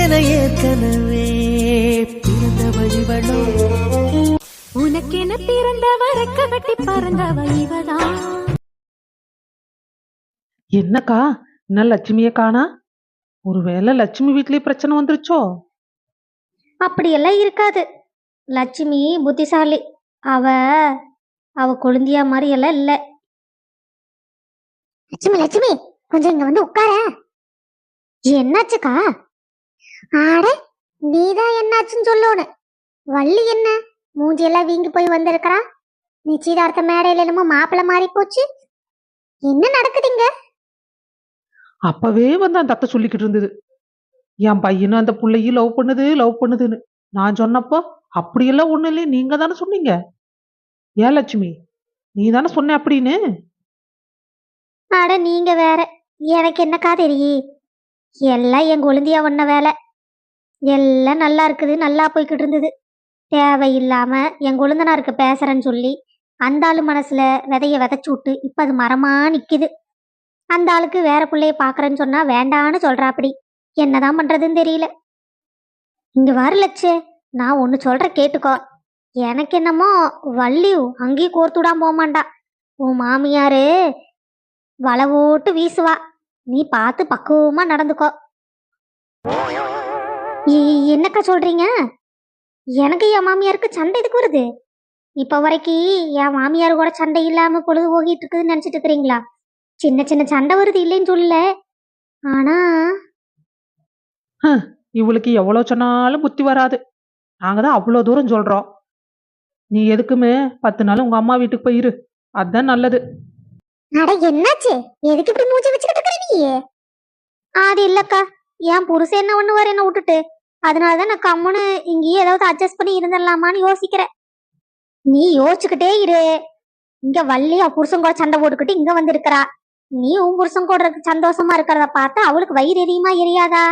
எனக்கென ஏற்கனவே பிறந்தவள் இவளோ. உனக்கென பிறந்தவ ரெக்க கட்டி பறந்தவ இவதான். என்னக்கா இன்னும் லட்சுமிய காணா? ஒருவேளை லட்சுமி வீட்லயே பிரச்சனை வந்துருச்சோ? அப்படியெல்லாம் இருக்காது. லட்சுமி புத்திசாலி. அவ அவ கொழுந்தியா மாதிரி எல்லாம் இல்ல. லட்சுமி லட்சுமி கொஞ்சம் இங்க வந்து உட்கார. என்னாச்சுக்கா? ஆட நீதான் என்னாச்சுன்னு சொல்லணும். வள்ளி என்ன மூஞ்சியெல்லாம் வீங்கி போய் வந்திருக்கிறா? நிச்சயதார்த்த மேடையில என்னமோ மாப்பிள்ள மாறி போச்சு. என்ன நடக்குதுங்க? அப்பவே வந்து அந்த அத்தை சொல்லிக்கிட்டு இருந்தது, என் பையனும் அந்த புள்ளையும் லவ் பண்ணுதுன்னு. நான் சொன்னப்போ அப்படியெல்லாம் ஒண்ணு இல்லையே, நீங்க தானே சொன்னீங்க. ஏன் லட்சுமி, நீ தானே சொன்ன அப்படின்னு. அட நீங்க வேற, எனக்கு என்னக்கா தெரியும்? எல்லாம் என் கொழுந்தியா ஒன்ன வேலை. எல்லாம் நல்லா இருக்குது, நல்லா போய்கிட்டு இருந்தது. தேவையில்லாம என் கொழுந்தனாருக்கு பேசுறேன்னு சொல்லி அந்த ஆளு மனசுல விதைய விதைச்சு விட்டு இப்ப அது மரமா நிக்குது. அந்த ஆளுக்கு வேற பிள்ளைய பாக்குறேன்னு சொன்னா வேண்டான்னு சொல்றா. அப்படி என்னதான் பண்றதுன்னு தெரியல. இங்க வர லட்சே, நான் ஒன்னு சொல்ற கேட்டுக்கோ. எனக்கு என்னமோ வள்ளி அங்கேயும் கோர்த்துடாம போமாண்டா. உன் மாமியாரு வலை ஓட்டு வீசுவா. நீ பார்த்து பக்குவமா நடந்துக்கோ. என்னக்கா சொல்றீங்க? எனக்கு என் மாமியாருக்கு சண்டை எதுக்கு வருது? இப்ப வரைக்கும் என் மாமியார் கூட சண்டை இல்லாம பொழுது போகிட்டு இருக்குதுன்னு நினைச்சிட்டு இருக்கிறீங்களா? சின்ன சின்ன சண்டை வருது இல்லைன்னு சொல்லல. ஆனா இவளுக்கு எவ்வளவு சொன்னாலும் புத்தி வராது. நாங்கதான் அவ்வளவு தூரம் சொல்றோம். நீ எதுக்குமே 10 நாள் உங்க அம்மா வீட்டுக்கு போயிரு, அதுதான் நல்லது. அட என்னாச்சு? எதுக்கு இப்படி மூஞ்சி வச்சுக்கிட்டு இருக்கிற நீ? அது இல்லக்கா, என் புருஷன் என்ன ஒண்ணு வர என்ன விட்டுட்டு, அதனாலதான் நான் கம்முன்னு இங்கேயே ஏதாவது அட்ஜஸ்ட் பண்ணி இருந்துடலாமான்னு யோசிக்கிறேன். நீ யோசிச்சுக்கிட்டே இரு. இங்க வள்ளியா புருஷன் கூட சண்டை போட்டுக்கிட்டு இங்க வந்து இருக்கிறா. நீ உன் புருஷன் கூட சந்தோஷமா இருக்கிறத பார்த்தா அவளுக்கு வயிறு எரியுமா எரியாதா?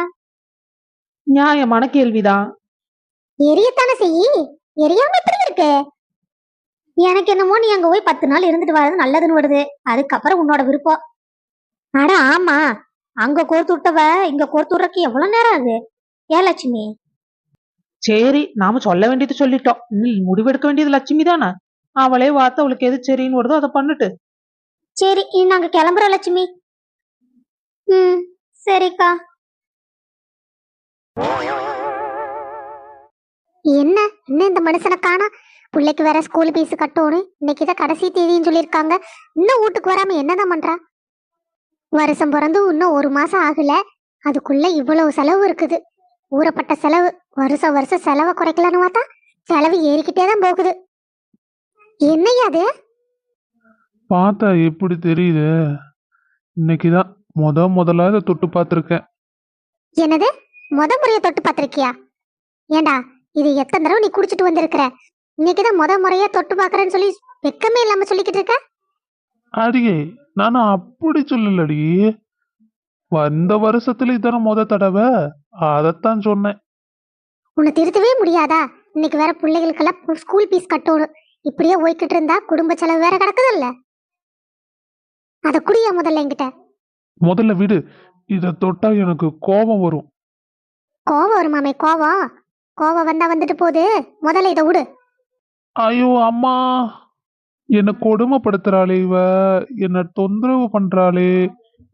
நியாயமான கேள்விதான். எரியத்தானே செய்யி, எரியாம எப்படி இருக்கு? எனக்கு என்னமோ நீ அங்க போய் 10 நாள் இருந்துட்டு வர்றது நல்லதுன்னு வருது. அதுக்கப்புறம் உன்னோட விருப்பம். அட ஆமா, அங்க கோர்த்து விட்டவ இங்க கோர்த்து விடுறக்கு எவ்வளவு நேரம் ஆகுது? ஏன் லட்சுமி? சரி, நாம சொல்ல வேண்டியது சொல்லிட்டோம். நீ முடிவெடுக்க வேண்டியது லட்சுமி தானே. அவளே வார்த்தை அவளுக்கு எது சரின்னு வருதோ அதை பண்ணிட்டு. சரி, நாங்க கிளம்புறோம் லட்சுமி. சரிக்கா. என்ன இன்னும் இந்த மனுஷனை காணா? பிள்ளைக்கு வேற ஸ்கூல் பீஸ் கட்டணும். இன்னைக்குதான் கடைசி தேதின்னு சொல்லியிருக்காங்க. இன்னும் வீட்டுக்கு வராம என்னதான் பண்றா? வருஷம் பிறந்து இன்னும் 1 மாசம் ஆகல, அதுக்குள்ள இவ்வளவு செலவு இருக்குது. ஊறப்பட்ட செலவு. வருஷம் செலவை குறைக்கலான்னு பார்த்தா செலவு ஏறிக்கிட்டே தான் போகுது. என்னையா அது? பார்த்தா எப்படி தெரியுது? இன்னைக்குதான் முதல்ல இதை தொட்டு பார்த்துருக்கேன். என்னது? முறைய தொட்டு பார்த்திருக்கியா? ஏண்டா இது எத்தனை தடவை நீ குடிச்சிட்டு வந்திருக்கிற? இன்னைக்குதான் முறையா தொட்டு பார்க்கறேன்னு சொல்லி வெக்கமே இல்லாம சொல்லிக்கிட்டு இருக்க. அடியே, நானும் அப்படி சொல்லலடி. வந்த வருஷத்துல இதான தடவை, அதைத்தான் சொன்னேன். உன்னை திருத்தவே முடியாதா? இன்னைக்கு வேற பிள்ளைகளுக்கெல்லாம் ஸ்கூல் பீஸ் கட்டணும். இப்படியே போய்கிட்டு இருந்தா குடும்ப செலவு வேற கிடக்குதுல்ல. அத குடியா முதல்ல என்கிட்ட. முதல்ல விடு, இத தொட்டா எனக்கு கோபம் வரும். கோபம் வருமாமே? கோபம் வந்தா வந்துட்டு போகுது. முதல்ல இதை விடு. ஐயோ அம்மா, என்ன கொடுமைப்படுத்துறாளே இவ, என்ன தொந்தரவு பண்றாளே.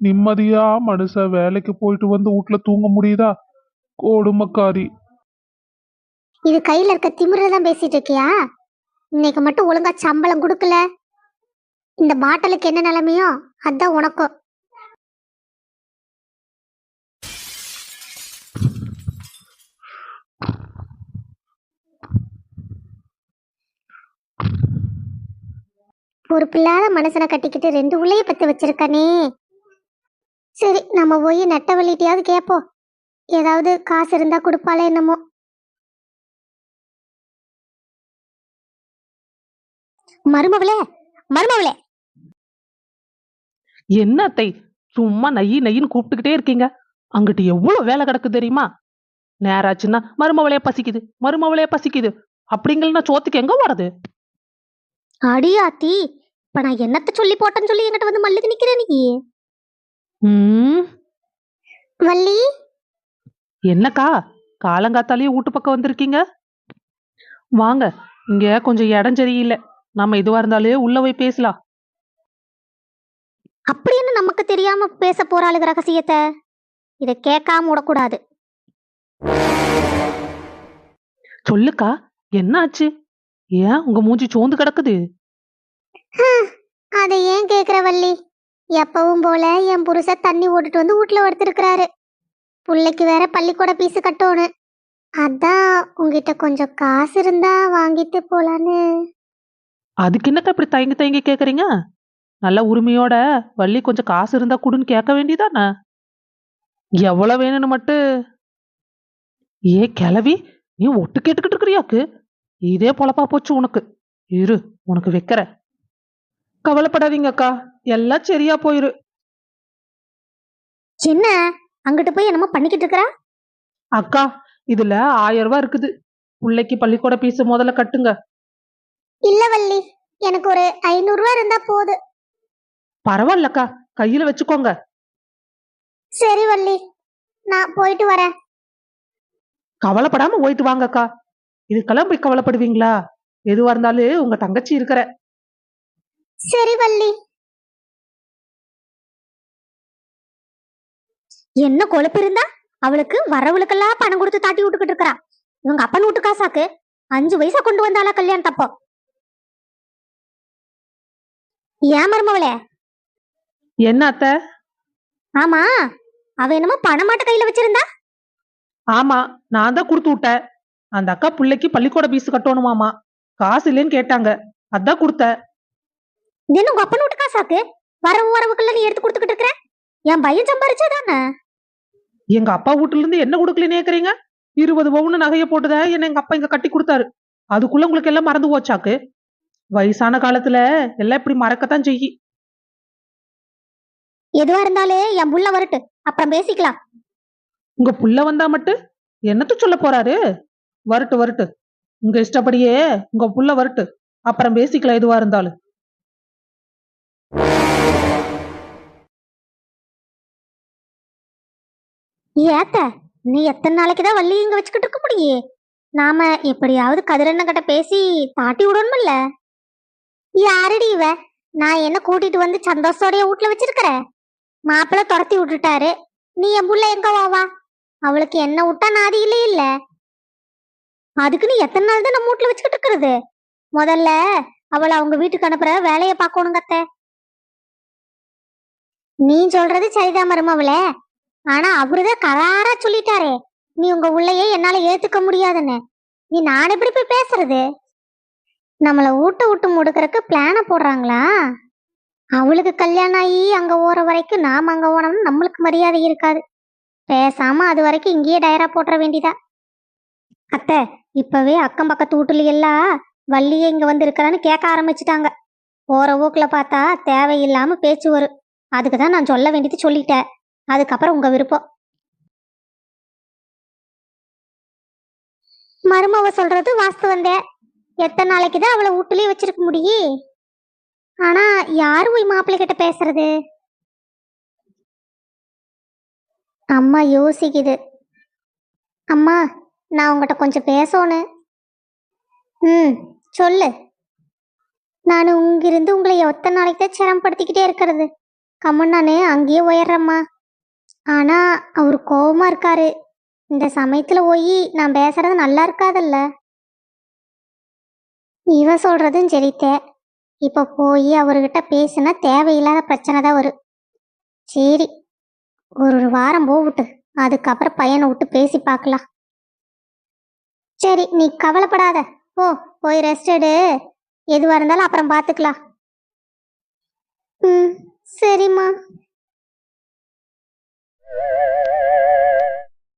நிம்மதியா மனுஷ வேலைக்கு போயிட்டு வந்து வீட்டுல தூங்க முடியுதா? கொடுமைக்காரி. இது கையில இருக்க திமிரதான் பேசிட்டு இருக்கியா? இன்னைக்கு மட்டும் ஒழுங்கா சம்பளம் கொடுக்கல, இந்த பாட்டலுக்கு என்ன நிலைமையோ அதான் உனக்கும். ஒரு பிள்ளாத மனுஷனை கட்டிக்கிட்டு 2 உள்ளே பத்து வச்சிருக்கனே. சரி, நம்ம போய் நெட்டவள்ளிட்டையாவது கேட்போம். ஏதாவது காசு இருந்தா கொடுப்பாளே என்னமோ. மருமவளே, என்ன அத்தை, சும்மா நையின்னு கூப்பிட்டுக்கிட்டே இருக்கீங்க? அங்கிட்டு எவ்வளவு வேலை கிடக்கு தெரியுமா? நேராச்சுன்னா மருமவளைய பசிக்குது அப்படிங்கலன்னா சோத்துக்கு எங்க போறது? அடியாத்தி, இப்ப நான் என்னத்த சொல்லி போட்டேன்னு சொல்லி என்கிட்ட வந்து மல்லுக்கு நிக்கிற நீ? வள்ளி, என்னக்கா காலங்காத்தாலேயே வீட்டு பக்கம் வந்திருக்கீங்க? வாங்க, இங்க கொஞ்சம் இடம் சரியில்லை. நம்ம இதுவா இருந்தாலே உள்ள போய் பேசலாம். அப்படின்னு நமக்கு தெரியாம பேச போறாளுக ரகசியத்தை இதை கேட்காம விடக்கூடாது. சொல்லுக்கா, என்ன ஆச்சு? ஏன் உங்க மூஞ்சி சோர்ந்து கிடக்குது? அதை ஏன் கேக்குற வள்ளி? எப்பவும் போல என் புருஷ தண்ணி ஓட்டுட்டு வந்து வீட்டுல படுத்திருக்கிறாரு. பிள்ளைக்கு வேற பள்ளிக்கூட பீஸு கட்டணும். அதான் உங்ககிட்ட கொஞ்சம் காசு இருந்தா வாங்கிட்டு போலான்னு. அதுக்கு என்னக்கா இப்படி தயங்கி தயங்கி கேக்குறீங்க? நல்ல உரிமையோட வள்ளி கொஞ்சம் காசு இருந்தா குடுன்னு கேட்க வேண்டியதானே? எவ்வளவு வேணும்னு மட்டும். ஏ கிளவி, நீ ஒட்டு கேட்டுக்கிட்டு இருக்கிறியாக்கு? இதே பொழப்பா போச்சு உனக்கு. இரு, உனக்கு வைக்கிற. கவலைப்படாதீங்க அக்கா, எல்லாம் சரியா போயிரு. என்ன அங்கிட்டு போய் என்னமோ பண்ணிக்கிட்டு இருக்கிறா? அக்கா, இதுல 1000 ரூபாய் இருக்குது. பிள்ளைக்கு பள்ளிக்கூட பீஸ் முதல்ல கட்டுங்க. இல்ல வள்ளி, எனக்கு ஒரு 500 ரூபாய் இருந்தா போதும். பரவாயில்லக்கா, கையில வச்சுக்கோங்க. சரி வள்ளி, நான் போயிட்டு வரேன். கவலைப்படாம போயிட்டு வாங்கக்கா. இதுக்கெல்லாம் போய் கவலைப்படுவீங்களா? எதுவா இருந்தாலும் உங்க தங்கச்சி இருக்கிற. சரி வள்ளி. என்ன கொழுப்பு இருந்தா அவளுக்கு வரவளுக்கெல்லாம் பணம் கொடுத்து தாட்டி விட்டுக்கிட்டு இருக்கிறா. இவங்க அப்பன் வீட்டு காசாக்கு 5 வயசா கொண்டு வந்தாளா கல்யாணத்தப்போ? ஏன் மருமவளே? என்ன அத்தை? ஆமா, அவ என்னமோ பணமாட்ட கையில வச்சிருந்தா. ஆமா, நான் தான் கொடுத்து விட்டேன். அந்த அக்கா பிள்ளைக்கு பள்ளிக்கூட பீஸ் கட்டணுமாமா, காசு இல்லைன்னு கேட்டாங்க, அதான் கொடுத்தேன். இது என்ன உங்க அப்பன் வீட்டு காசாக்கு? வரவுக்கெல்லாம் நீ எடுத்து கொடுத்துக்கிட்டு இருக்கிற? என் பையன் சம்பாரிச்சாதானே. எங்க அப்பா வீட்டுல இருந்து என்ன கொடுக்கலன்னு கேக்குறீங்க? 20 பவுன் நகைய போட்டுத என்ன எங்க அப்பா இங்க கட்டி கொடுத்தாரு. அதுக்குள்ள உங்களுக்கு எல்லாம் மறந்து போச்சாக்கு? வயசான காலத்துல எல்லாம் இப்படி மறக்கத்தான் செய்யி. எதுவா இருந்தாலும் என் புள்ள வரட்டு, அப்புறம் பேசிக்கலாம். உங்க புள்ள வந்தா மட்டும் என்னத்த சொல்ல போறாரு? வரட்டு வரட்டு, உங்க இஷ்டப்படியே உங்க புள்ள வரட்டு, அப்புறம் பேசிக்கலாம் எதுவா இருந்தாலும். ஏத்த, நீ எத்தனை நாளைக்குதான் வள்ளி இங்க வச்சுக்கிட்டு இருக்க முடியே? நாம எப்படியாவது கதிரண்ணன் கிட்ட பேசி தாட்டி விடணும்ல. யாரடி இவ? நான் என்ன கூட்டிட்டு வந்து சந்தோஷத்தோடைய வீட்டுல வச்சிருக்கிறேன். மாப்பிள்ள துரத்தி விட்டுட்டாரு. நீ என் புள்ள எங்க வாவா? அவளுக்கு என்ன விட்டா நாதியிலே இல்ல. அதுக்கு நீ எத்தனை நாள் தான் நம்ம வீட்டுல வச்சுக்கிட்டு இருக்கிறது? முதல்ல அவளை அவங்க வீட்டுக்கு அனுப்புற வேலையை பார்க்கணும் கத்த. நீ சொல்றது சரிதான் மருமவளே. ஆனா அவருதான் கராரா சொல்லிட்டாரே, நீ உங்க உள்ளையே என்னால ஏத்துக்க முடியாதுன்னு. நீ நான் எப்படி போய் பேசுறது? நம்மள விட்டு முடுக்கறதுக்கு பிளான போடுறாங்களா? அவளுக்கு கல்யாணம் ஆகி அங்க ஓற வரைக்கும் நாம அங்க ஓனோம்னு நம்மளுக்கு மரியாதை இருக்காது. பேசாம அது வரைக்கும் இங்கேயே டயரா போட்டுற வேண்டியதா. அத்தை, இப்பவே அக்கம் பக்கத்து வீட்டுல எல்லாம் வள்ளியே இங்க வந்து இருக்கிறான்னு கேட்க ஆரம்பிச்சுட்டாங்க. போற ஊக்குல பார்த்தா தேவையில்லாம பேச்சு வரும். அதுக்குதான் நான் சொல்ல வேண்டியது சொல்லிட்டேன். அதுக்கப்புறம் உங்க விருப்பம். மருமவ சொல்றது வாஸ்தவந்த. எத்தனை நாளைக்குதான் அவளை வீட்டுலயே வச்சிருக்க முடியும்? ஆனா யாரு போய் மாப்பிள்ளை கிட்ட பேசுறது? அம்மா யோசிக்குது. அம்மா, நான் உங்ககிட்ட கொஞ்சம் பேசணும். சொல்லு. நான் இங்கிருந்து உங்களை எத்தனை நாளைக்கு தான் சிரமப்படுத்திக்கிட்டே இருக்கிறது? கம்மன் நானு அங்கேயே உயர்றம்மா. ஆனா அவரு கோவமா இருக்காரு. இந்த சமயத்துல போய் நான் பேசுறது நல்லா இருக்காதல்ல. இவ சொல்றதும் சரித்தே. இப்ப போய் அவர்கிட்ட பேசினா தேவையில்லாத பிரச்சனை தான் வரும். சரி, ஒரு வாரம் போகட்டு, அதுக்கப்புறம் பையனை விட்டு பேசி பார்க்கலாம். சரி, நீ கவலைப்படாத. போய் ரெஸ்ட் எடு. எதுவா இருந்தாலும் அப்புறம் பார்த்துக்கலாம். சரிம்மா.